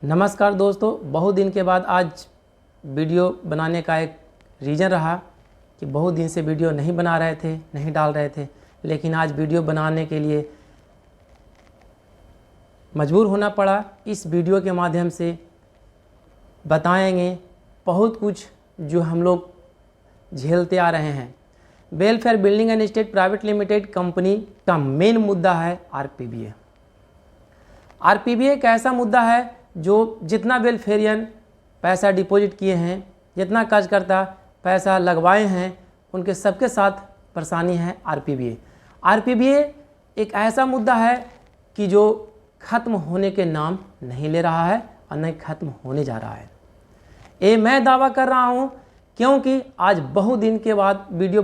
नमस्कार दोस्तों, बहुत दिन के बाद आज वीडियो बनाने का एक रीज़न रहा कि बहुत दिन से वीडियो नहीं बना रहे थे, नहीं डाल रहे थे, लेकिन आज वीडियो बनाने के लिए मजबूर होना पड़ा। इस वीडियो के माध्यम से बताएंगे बहुत कुछ जो हम लोग झेलते आ रहे हैं। Welfare building and estate private limited company का मेन मुद्दा है आरपीबीए। आरपीबीए एक ऐसा मुद्दा है जो जितना वेलफेरियन पैसा डिपॉजिट किए हैं, जितना कार्यकर्ता पैसा लगवाए हैं, उनके सबके साथ परेशानी है आरपीबीए। आरपीबीए एक ऐसा मुद्दा है कि जो ख़त्म होने के नाम नहीं ले रहा है और नहीं ख़त्म होने जा रहा है। ये मैं दावा कर रहा हूँ क्योंकि आज बहुत दिन के बाद वीडियो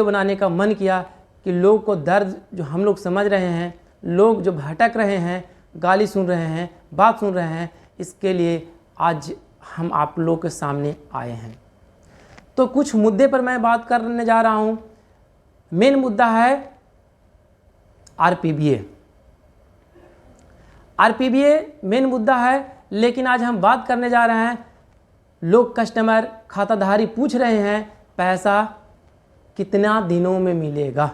बनाने का मन किया कि लोग को दर्द जो हम लोग समझ रहे हैं, लोग जो भटक रहे हैं, गाली सुन रहे हैं, बात सुन रहे हैं, इसके लिए आज हम आप लोग के सामने आए हैं। तो कुछ मुद्दे पर मैं बात करने जा रहा हूँ। मेन मुद्दा है आरपीबीए। आरपीबीए मेन मुद्दा है, लेकिन आज हम बात करने जा रहे हैं, लोग कस्टमर खाताधारी पूछ रहे हैं पैसा कितना दिनों में मिलेगा,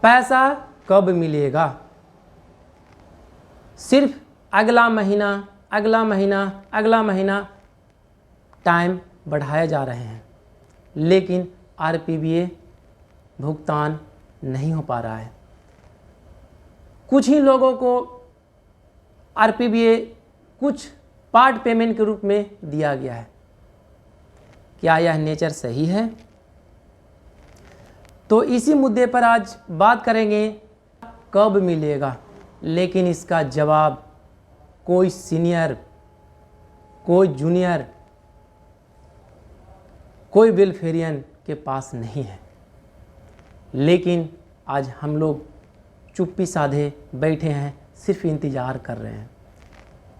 पैसा कब मिलेगा। सिर्फ अगला महीना टाइम बढ़ाए जा रहे हैं, लेकिन आरपीबीए भुगतान नहीं हो पा रहा है। कुछ ही लोगों को आरपीबीए कुछ पार्ट पेमेंट के रूप में दिया गया है। क्या यह नेचर सही है? तो इसी मुद्दे पर आज बात करेंगे, कब मिलेगा। लेकिन इसका जवाब कोई सीनियर, कोई जूनियर, कोई वेलफेरियन के पास नहीं है। लेकिन आज हम लोग चुप्पी साधे बैठे हैं, सिर्फ इंतज़ार कर रहे हैं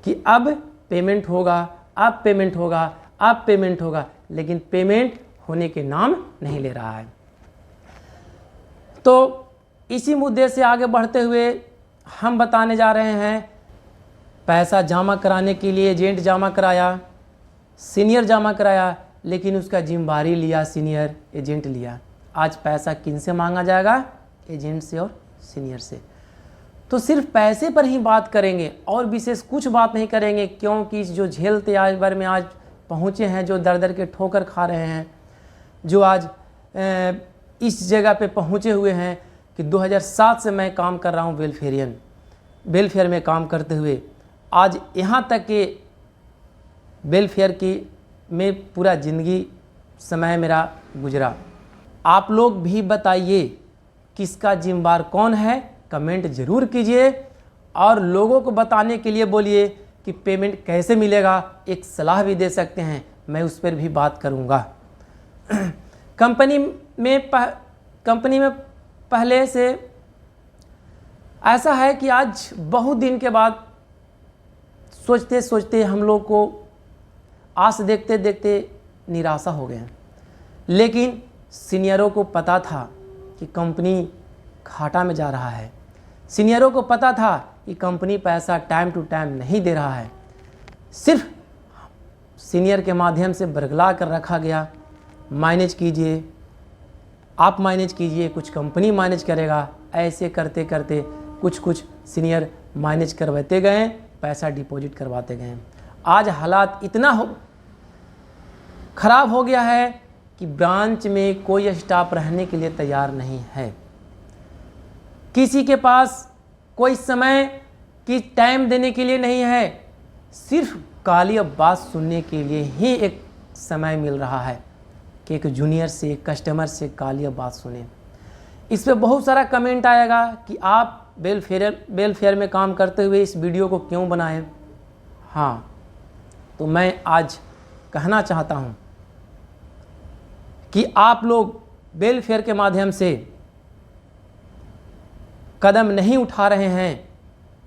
कि अब पेमेंट होगा, अब पेमेंट होगा, अब पेमेंट होगा, लेकिन पेमेंट होने के नाम नहीं ले रहा है। तो इसी मुद्दे से आगे बढ़ते हुए हम बताने जा रहे हैं, पैसा जमा कराने के लिए एजेंट जमा कराया, सीनियर जमा कराया, लेकिन उसका जिम्मेदारी लिया सीनियर, एजेंट लिया। आज पैसा किन से मांगा जाएगा? एजेंट से और सीनियर से। तो सिर्फ पैसे पर ही बात करेंगे और विशेष कुछ बात नहीं करेंगे, क्योंकि जो झेलते आज भर में आज पहुँचे हैं, जो दर दर के ठोकर खा रहे हैं, जो आज इस जगह पे पहुँचे हुए हैं कि 2007 से मैं काम कर रहा हूँ वेलफेयर में काम करते हुए, आज यहाँ तक कि वेलफेयर की में पूरा ज़िंदगी समय मेरा गुजरा। आप लोग भी बताइए किसका जिम्मेदार कौन है, कमेंट ज़रूर कीजिए और लोगों को बताने के लिए बोलिए कि पेमेंट कैसे मिलेगा। एक सलाह भी दे सकते हैं, मैं उस पर भी बात करूँगा। कंपनी में पहले से ऐसा है कि आज बहुत दिन के बाद सोचते सोचते हम लोग को आस देखते देखते निराशा हो गए हैं। लेकिन सीनियरों को पता था कि कंपनी घाटा में जा रहा है, सीनियरों को पता था कि कंपनी पैसा टाइम टू टाइम नहीं दे रहा है। सिर्फ सीनियर के माध्यम से बरगला कर रखा गया, मैनेज कीजिए, आप मैनेज कीजिए, कुछ कंपनी मैनेज करेगा। ऐसे करते करते कुछ सीनियर मैनेज करवाते गए, पैसा डिपॉजिट करवाते गए। आज हालात इतना ख़राब हो गया है कि ब्रांच में कोई स्टाफ रहने के लिए तैयार नहीं है। किसी के पास कोई समय की टाइम देने के लिए नहीं है, सिर्फ गाली और बात सुनने के लिए ही एक समय मिल रहा है कि एक जूनियर से, एक कस्टमर से गाली और बात सुने। इस पर बहुत सारा कमेंट आएगा कि आप वेलफेयर में काम करते हुए इस वीडियो को क्यों बनाएं। हाँ, तो मैं आज कहना चाहता हूं कि आप लोग वेलफेयर के माध्यम से कदम नहीं उठा रहे हैं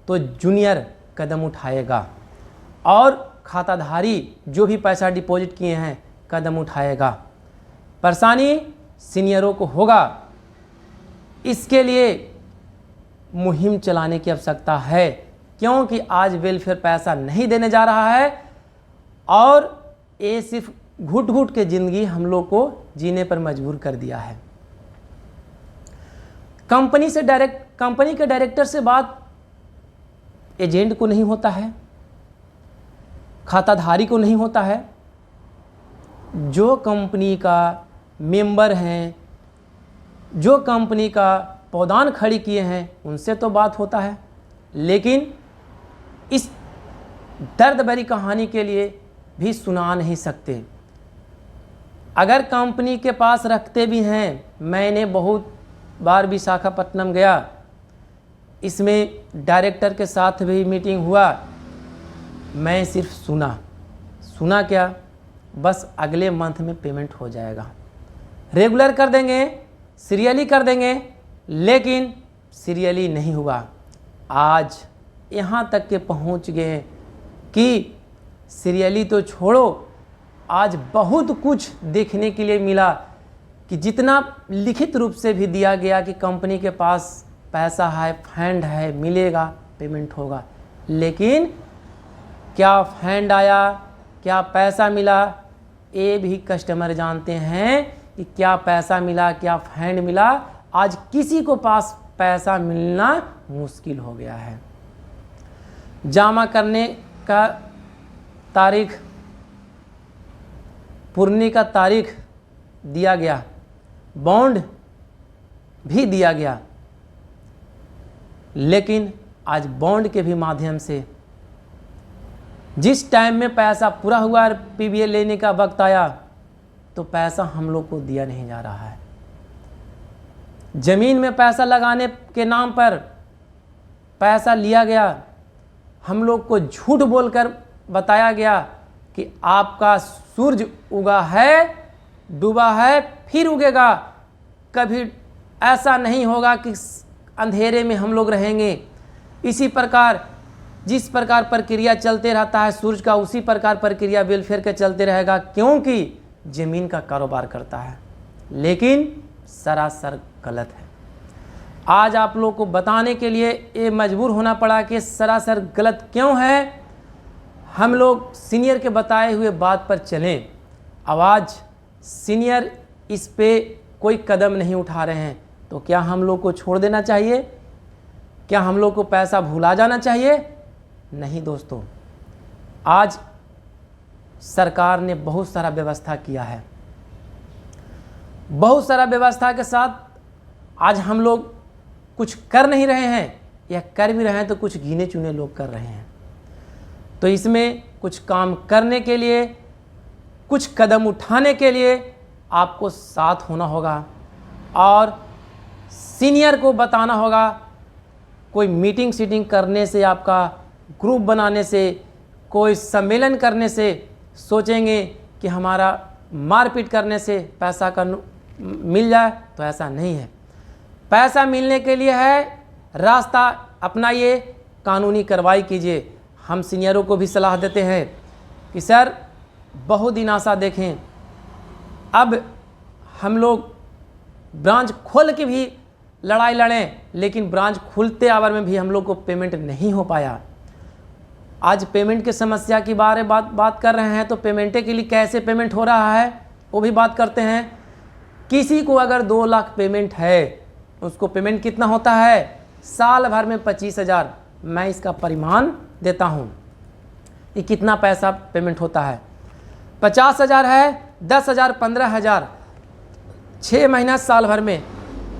तो जूनियर कदम उठाएगा और खाताधारी जो भी पैसा डिपॉजिट किए हैं कदम उठाएगा। परेशानी सीनियरों को होगा। इसके लिए मुहिम चलाने की आवश्यकता है क्योंकि आज वेलफेयर पैसा नहीं देने जा रहा है और ये सिर्फ घुट घुट के ज़िंदगी हम लोग को जीने पर मजबूर कर दिया है। कंपनी के डायरेक्टर से बात एजेंट को नहीं होता है, खाताधारी को नहीं होता है। जो कंपनी का मेंबर हैं, जो कंपनी का पौधान खड़ी किए हैं, उनसे तो बात होता है। लेकिन इस दर्द भरी कहानी के लिए भी सुना नहीं सकते। अगर कंपनी के पास रखते भी हैं, मैंने बहुत बार विशाखापट्टनम गया, इसमें डायरेक्टर के साथ भी मीटिंग हुआ, मैं सिर्फ सुना क्या, बस अगले मंथ में पेमेंट हो जाएगा, रेगुलर कर देंगे, सीरियली कर देंगे, लेकिन सीरियली नहीं हुआ। आज यहाँ तक के पहुँच गए कि सीरियली तो छोड़ो, आज बहुत कुछ देखने के लिए मिला कि जितना लिखित रूप से भी दिया गया कि कंपनी के पास पैसा है, फंड है, मिलेगा, पेमेंट होगा, लेकिन क्या फंड आया, क्या पैसा मिला, ये भी कस्टमर जानते हैं कि क्या पैसा मिला, क्या फंड मिला। आज किसी को पास पैसा मिलना मुश्किल हो गया है। जमा करने का तारीख, पूर्णी का तारीख दिया गया, बॉन्ड भी दिया गया, लेकिन आज बॉन्ड के भी माध्यम से जिस टाइम में पैसा पूरा हुआ और पीवीए लेने का वक्त आया तो पैसा हम लोग को दिया नहीं जा रहा है। ज़मीन में पैसा लगाने के नाम पर पैसा लिया गया, हम लोग को झूठ बोलकर बताया गया कि आपका सूरज उगा है, डूबा है, फिर उगेगा, कभी ऐसा नहीं होगा कि अंधेरे में हम लोग रहेंगे। इसी प्रकार जिस प्रकार प्रक्रिया चलते रहता है सूरज का, उसी प्रकार प्रक्रिया वेलफेयर का चलते रहेगा, क्योंकि ज़मीन का कारोबार करता है। लेकिन सरासर गलत है। आज आप लोग को बताने के लिए ये मजबूर होना पड़ा कि सरासर गलत क्यों है। हम लोग सीनियर के बताए हुए बात पर चलें। आवाज़ सीनियर इस पे कोई कदम नहीं उठा रहे हैं, तो क्या हम लोग को छोड़ देना चाहिए? क्या हम लोग को पैसा भुला जाना चाहिए? नहीं दोस्तों, आज सरकार ने बहुत सारा व्यवस्था किया है। बहुत सारा व्यवस्था के साथ आज हम लोग कुछ कर नहीं रहे हैं, या कर भी रहे हैं तो कुछ गिने चुने लोग कर रहे हैं। तो इसमें कुछ काम करने के लिए, कुछ कदम उठाने के लिए आपको साथ होना होगा और सीनियर को बताना होगा। कोई मीटिंग सीटिंग करने से, आपका ग्रुप बनाने से, कोई सम्मेलन करने से सोचेंगे कि हमारा मारपीट करने से पैसा का मिल जाए, तो ऐसा नहीं है। पैसा मिलने के लिए है, रास्ता अपनाइए, कानूनी कार्रवाई कीजिए। हम सीनियरों को भी सलाह देते हैं कि सर बहुत दिन आशा देखें, अब हम लोग ब्रांच खोल के भी लड़ाई लड़ें, लेकिन ब्रांच खुलते आवर में भी हम लोग को पेमेंट नहीं हो पाया। आज पेमेंट की समस्या की बात कर रहे हैं, तो पेमेंटे के लिए कैसे पेमेंट हो रहा है वो भी बात करते हैं। किसी को अगर 2 लाख पेमेंट है, उसको पेमेंट कितना होता है? साल भर में 25,000। मैं इसका परिमाण देता हूँ कि कितना पैसा पेमेंट होता है। 50,000 है, 10,000, 15,000, 6 महीना साल भर में।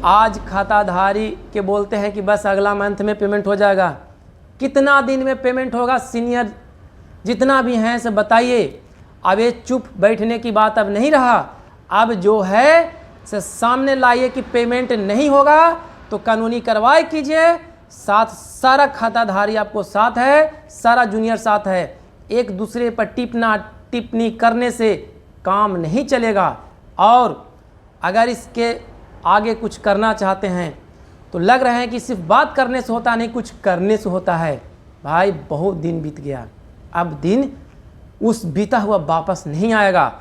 आज खाताधारी के बोलते हैं कि बस अगला मंथ में पेमेंट हो जाएगा। कितना दिन में पेमेंट होगा? सीनियर जितना भी हैं से बताइए। अब ये चुप बैठने की बात अब नहीं रहा, अब जो है से सामने लाइए कि पेमेंट नहीं होगा तो कानूनी कार्रवाई कीजिए। साथ सारा खाताधारी आपको साथ है, सारा जूनियर साथ है। एक दूसरे पर टिप्पणी करने से काम नहीं चलेगा। और अगर इसके आगे कुछ करना चाहते हैं तो लग रहे हैं कि सिर्फ बात करने से होता नहीं, कुछ करने से होता है। भाई बहुत दिन बीत गया, अब दिन उस बीता हुआ वापस नहीं आएगा।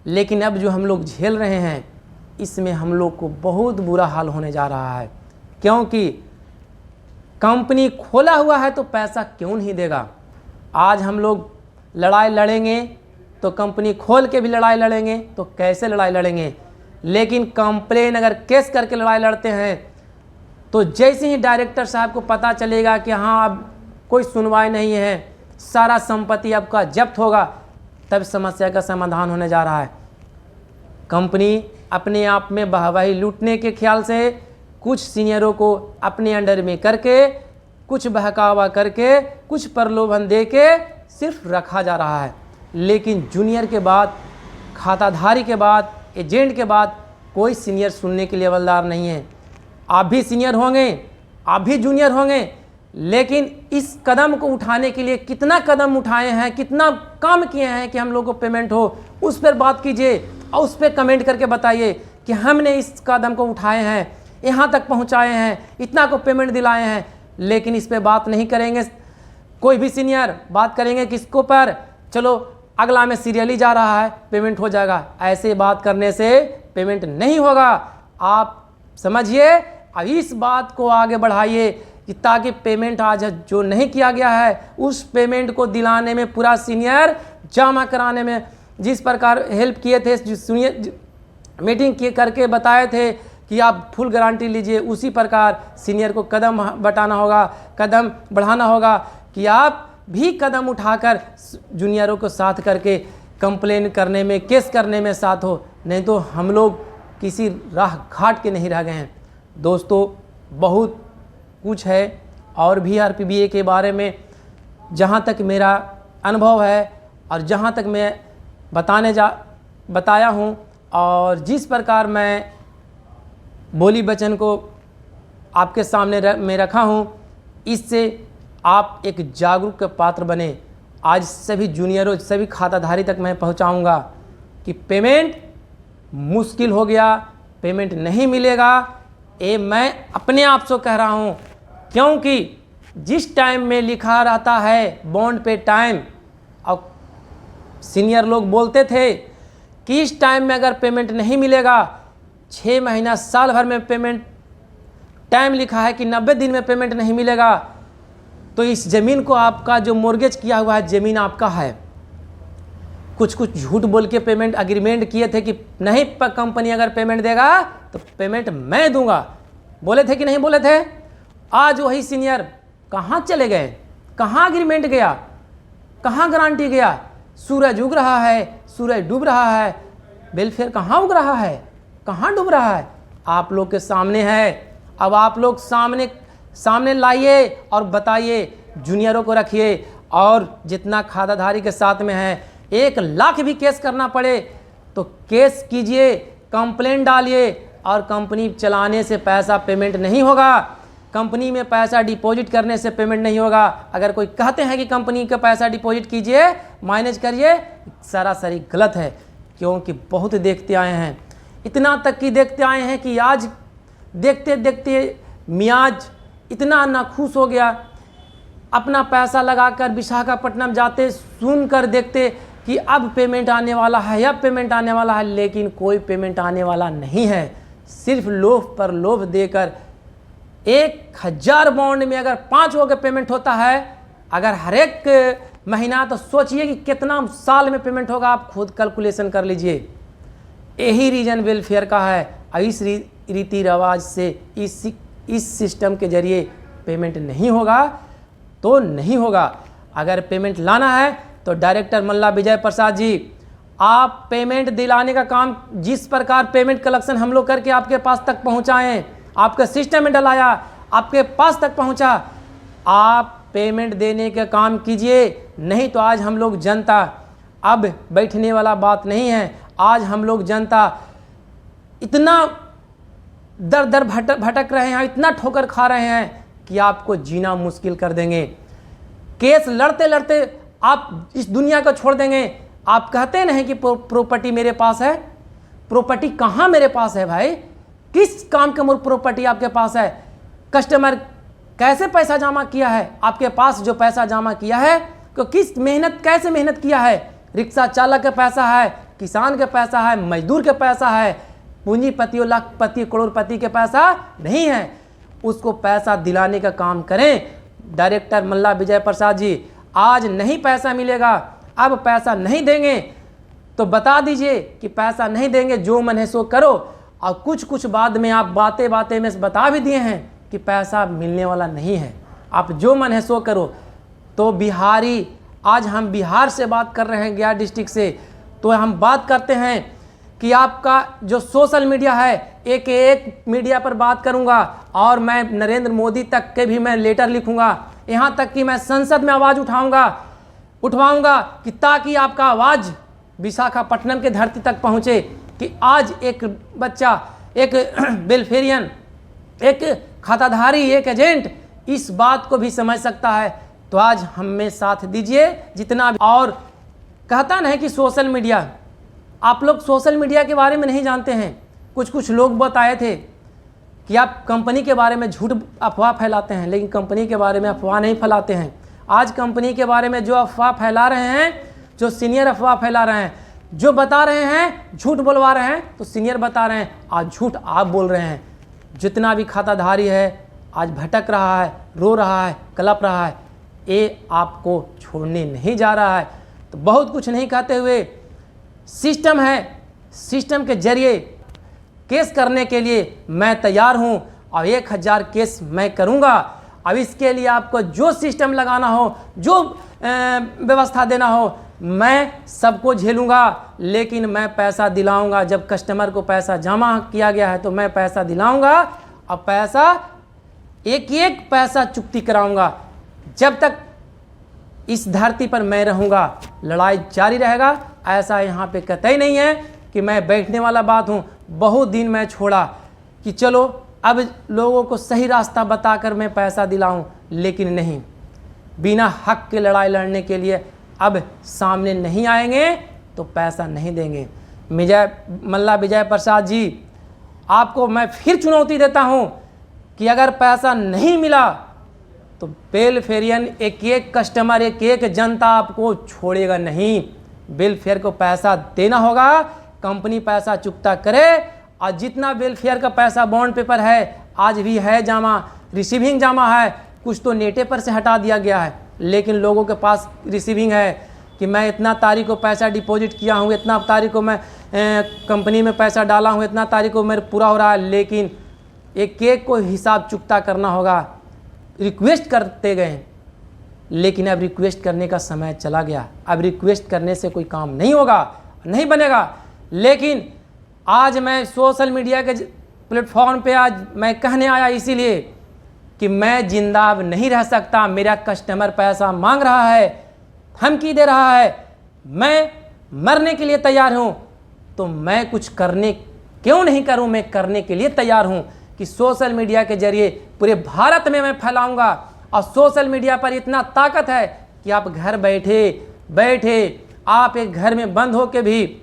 लेकिन अब जो हम लोग झेल रहे हैं, इसमें हम लोग को बहुत बुरा हाल होने जा रहा है, क्योंकि कंपनी खोला हुआ है तो पैसा क्यों नहीं देगा। आज हम लोग लड़ाई लड़ेंगे तो कंपनी खोल के भी लड़ाई लड़ेंगे तो कैसे लड़ाई लड़ेंगे, लेकिन कंप्लेन अगर केस करके लड़ाई लड़ते हैं तो जैसे ही डायरेक्टर साहब को पता चलेगा कि हाँ अब कोई सुनवाई नहीं है, सारा संपत्ति आपका जब्त होगा, तब समस्या का समाधान होने जा रहा है। कंपनी अपने आप में वाहवाही लूटने के ख्याल से कुछ सीनियरों को अपने अंडर में करके, कुछ बहकावा करके, कुछ प्रलोभन दे के सिर्फ रखा जा रहा है, लेकिन जूनियर के बाद, खाताधारी के बाद, एजेंट के बाद कोई सीनियर सुनने के लिए हवलदार नहीं है। आप भी सीनियर होंगे, आप भी जूनियर होंगे, लेकिन इस कदम को उठाने के लिए कितना कदम उठाए हैं, कितना काम किए हैं कि हम लोग को पेमेंट हो, उस पर बात कीजिए और उस पर कमेंट करके बताइए कि हमने इस कदम को उठाए हैं, यहाँ तक पहुँचाए हैं, इतना को पेमेंट दिलाए हैं। लेकिन इस पर बात नहीं करेंगे कोई भी सीनियर, बात करेंगे किसको पर, चलो अगला में सीरियली जा रहा है, पेमेंट हो जाएगा। ऐसे बात करने से पेमेंट नहीं होगा। आप समझिए, अब इस बात को आगे बढ़ाइए कि ताकि पेमेंट आज जो नहीं किया गया है उस पेमेंट को दिलाने में पूरा सीनियर, जमा कराने में जिस प्रकार हेल्प किए थे, सुनिए मीटिंग करके बताए थे कि आप फुल गारंटी लीजिए, उसी प्रकार सीनियर को कदम बटाना होगा, कदम बढ़ाना होगा कि आप भी कदम उठाकर जूनियरों को साथ करके कंप्लेन करने में, केस करने में साथ हो, नहीं तो हम लोग किसी राह घाट के नहीं रह गए हैं। दोस्तों बहुत कुछ है और भी आरपीबीए के बारे में, जहाँ तक मेरा अनुभव है और जहाँ तक मैं बताया हूँ और जिस प्रकार मैं बोली वचन को आपके सामने मैं रखा हूँ, इससे आप एक जागरूक पात्र बने। आज सभी जूनियरों, सभी खाताधारी तक मैं पहुँचाऊँगा कि पेमेंट मुश्किल हो गया, पेमेंट नहीं मिलेगा। ये मैं अपने आप से कह रहा हूँ, क्योंकि जिस टाइम में लिखा रहता है बॉन्ड पे टाइम, और सीनियर लोग बोलते थे कि इस टाइम में अगर पेमेंट नहीं मिलेगा, 6 महीना साल भर में पेमेंट टाइम लिखा है कि 90 दिन में पेमेंट नहीं मिलेगा, तो इस ज़मीन को आपका जो मोर्गेज किया हुआ है ज़मीन आपका है। कुछ झूठ बोल के पेमेंट एग्रीमेंट किए थे कि नहीं कंपनी अगर पेमेंट देगा तो पेमेंट मैं दूंगा, बोले थे कि नहीं बोले थे। आज वही सीनियर कहाँ चले गए, कहाँ एग्रीमेंट गया, कहाँ गारंटी गया। सूरज उग रहा है, सूरज डूब रहा है, वेलफेयर कहाँ उग रहा है, कहाँ डूब रहा है, आप लोग के सामने है। अब आप लोग सामने लाइए और बताइए, जूनियरों को रखिए, और जितना खाताधारी के साथ में है 1 लाख भी केस करना पड़े तो केस कीजिए, कंप्लेंट डालिए, और कंपनी चलाने से पैसा पेमेंट नहीं होगा, कंपनी में पैसा डिपॉजिट करने से पेमेंट नहीं होगा। अगर कोई कहते हैं कि कंपनी का पैसा डिपॉजिट कीजिए, मैनेज करिए, सरासरी गलत है। क्योंकि बहुत देखते आए हैं, इतना तक कि देखते आए हैं कि आज देखते देखते मियाज इतना नाखुश हो गया, अपना पैसा लगाकर विशाखापट्टनम जाते, सुनकर देखते कि अब पेमेंट आने वाला है, अब पेमेंट आने वाला है, लेकिन कोई पेमेंट आने वाला नहीं है। सिर्फ लोभ पर लोभ देकर 1000 बॉन्ड में अगर 5 हो के पेमेंट होता है, अगर हर एक महीना, तो सोचिए कि कितना साल में पेमेंट होगा, आप खुद कैलकुलेशन कर लीजिए। यही रीजन वेलफेयर का है। इस रीति रिवाज से, इस सिस्टम के जरिए पेमेंट नहीं होगा तो नहीं होगा। अगर पेमेंट लाना है तो डायरेक्टर मल्ला विजय प्रसाद जी, आप पेमेंट दिलाने का काम, जिस प्रकार पेमेंट कलेक्शन हम लोग करके आपके पास तक पहुंचाएं, आपके सिस्टम में डलाया, आपके पास तक पहुंचा, आप पेमेंट देने का काम कीजिए। नहीं तो आज हम लोग जनता, अब बैठने वाला बात नहीं है, आज हम लोग जनता इतना दर दर भटक रहे हैं, इतना ठोकर खा रहे हैं कि आपको जीना मुश्किल कर देंगे। केस लड़ते लड़ते आप इस दुनिया को छोड़ देंगे। आप कहते नहीं कि प्रॉपर्टी मेरे पास है, प्रॉपर्टी कहाँ मेरे पास है भाई, किस काम का प्रॉपर्टी आपके पास है, कस्टमर कैसे पैसा जमा किया है, आपके पास जो पैसा जमा किया है तो किस मेहनत, कैसे मेहनत किया है, रिक्शा चालक का पैसा है, किसान का पैसा है, मजदूर का पैसा है, पूंजीपतियों, लाखपति, करोड़पति के पैसा नहीं है। उसको पैसा दिलाने का काम करें। डायरेक्टर मल्ला विजय प्रसाद जी, आज नहीं पैसा मिलेगा, अब पैसा नहीं देंगे तो बता दीजिए कि पैसा नहीं देंगे, जो मन है सो करो। और कुछ बाद में आप बातें में बता भी दिए हैं कि पैसा मिलने वाला नहीं है, आप जो मन है सो करो। तो बिहारी, आज हम बिहार से बात कर रहे हैं, गया डिस्ट्रिक्ट से, तो हम बात करते हैं कि आपका जो सोशल मीडिया है, एक मीडिया पर बात करूंगा और मैं नरेंद्र मोदी तक के भी मैं लेटर लिखूंगा, यहाँ तक कि मैं संसद में आवाज़ उठवाऊंगा कि ताकि आपका आवाज़ विशाखापट्टनम के धरती तक पहुँचे कि आज एक बच्चा, एक वेलफेरियन, एक खाताधारी, एक एजेंट इस बात को भी समझ सकता है। तो आज हमें साथ दीजिए जितना भी। और कहता नहीं कि सोशल मीडिया, आप लोग सोशल मीडिया के बारे में नहीं जानते हैं। कुछ लोग बताए थे कि आप कंपनी के बारे में झूठ अफवाह फैलाते हैं, लेकिन कंपनी के बारे में अफवाह नहीं फैलाते हैं। आज कंपनी के बारे में जो अफवाह फैला रहे हैं, जो सीनियर अफवाह फैला रहे हैं, जो बता रहे हैं, झूठ बोलवा रहे हैं, तो सीनियर बता रहे हैं, आज झूठ आप बोल रहे हैं। जितना भी खाताधारी है आज भटक रहा है, रो रहा है, कलप रहा है, ये आपको छोड़ने नहीं जा रहा है। तो बहुत कुछ नहीं कहते हुए, सिस्टम है, सिस्टम के जरिए केस करने के लिए मैं तैयार हूं और 1000 केस मैं करूंगा। अब इसके लिए आपको जो सिस्टम लगाना हो, जो व्यवस्था देना हो, मैं सबको झेलूंगा, लेकिन मैं पैसा दिलाऊंगा। जब कस्टमर को पैसा जमा किया गया है तो मैं पैसा दिलाऊंगा और पैसा एक पैसा चुकती कराऊंगा। जब तक इस धरती पर मैं रहूंगा लड़ाई जारी रहेगा। ऐसा यहाँ पे कतई नहीं है कि मैं बैठने वाला बात हूँ। बहुत दिन मैं छोड़ा कि चलो अब लोगों को सही रास्ता बताकर मैं पैसा दिलाऊं, लेकिन नहीं, बिना हक के लड़ाई लड़ने के लिए अब सामने नहीं आएंगे तो पैसा नहीं देंगे। मल्ला विजय प्रसाद जी, आपको मैं फिर चुनौती देता हूं कि अगर पैसा नहीं मिला तो वेलफेरियन एक कस्टमर, एक जनता आपको छोड़ेगा नहीं। वेलफेयर को पैसा देना होगा, कंपनी पैसा चुकता करे। और जितना वेलफेयर का पैसा बॉन्ड पेपर है, आज भी है जमा, रिसीविंग जमा है, कुछ तो नेटे पर से हटा दिया गया है, लेकिन लोगों के पास रिसीविंग है कि मैं इतना तारीख को पैसा डिपॉजिट किया हूँ, इतना तारीख को मैं कंपनी में पैसा डाला हूँ, इतना तारीख को मेरे पूरा हो रहा है, लेकिन एक को हिसाब चुकता करना होगा। रिक्वेस्ट करते गए, लेकिन अब रिक्वेस्ट करने का समय चला गया। अब रिक्वेस्ट करने से कोई काम नहीं होगा, नहीं बनेगा। लेकिन आज मैं सोशल मीडिया के प्लेटफॉर्म पे आज मैं कहने आया इसीलिए कि मैं जिंदा अब नहीं रह सकता। मेरा कस्टमर पैसा मांग रहा है, धमकी दे रहा है, मैं मरने के लिए तैयार हूं। तो मैं कुछ करने क्यों नहीं करूं, मैं करने के लिए तैयार हूं कि सोशल मीडिया के जरिए पूरे भारत में मैं फैलाऊंगा। और सोशल मीडिया पर इतना ताकत है कि आप घर बैठे आप एक घर में बंद होके भी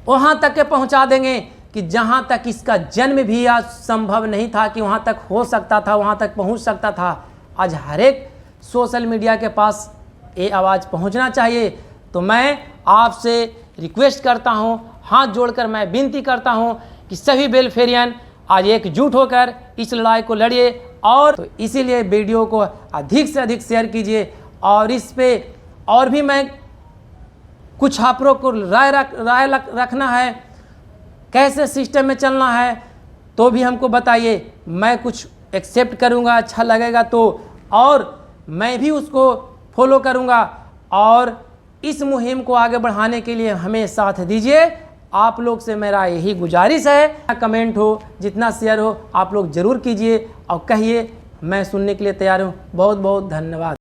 वहां तक के पहुंचा देंगे कि जहां तक इसका जन्म भी आज संभव नहीं था कि वहां तक हो सकता था, वहां तक पहुंच सकता था। आज हर एक सोशल मीडिया के पास ये आवाज़ पहुंचना चाहिए। तो मैं आपसे रिक्वेस्ट करता हूं, हाथ जोड़कर मैं विनती करता हूं कि सभी वेलफेरियन आज एकजुट होकर इस लड़ाई को लड़िए। और तो इसीलिए वीडियो को अधिक से अधिक शेयर कीजिए। और इस पे और भी मैं कुछ आपको को राय रखना है, कैसे सिस्टम में चलना है, तो भी हमको बताइए। मैं कुछ एक्सेप्ट करूंगा, अच्छा लगेगा तो, और मैं भी उसको फॉलो करूंगा। और इस मुहिम को आगे बढ़ाने के लिए हमें साथ दीजिए। आप लोग से मेरा यही गुजारिश है, कमेंट हो, जितना शेयर हो आप लोग ज़रूर कीजिए और कहिए, मैं सुनने के लिए तैयार हूँ। बहुत बहुत धन्यवाद।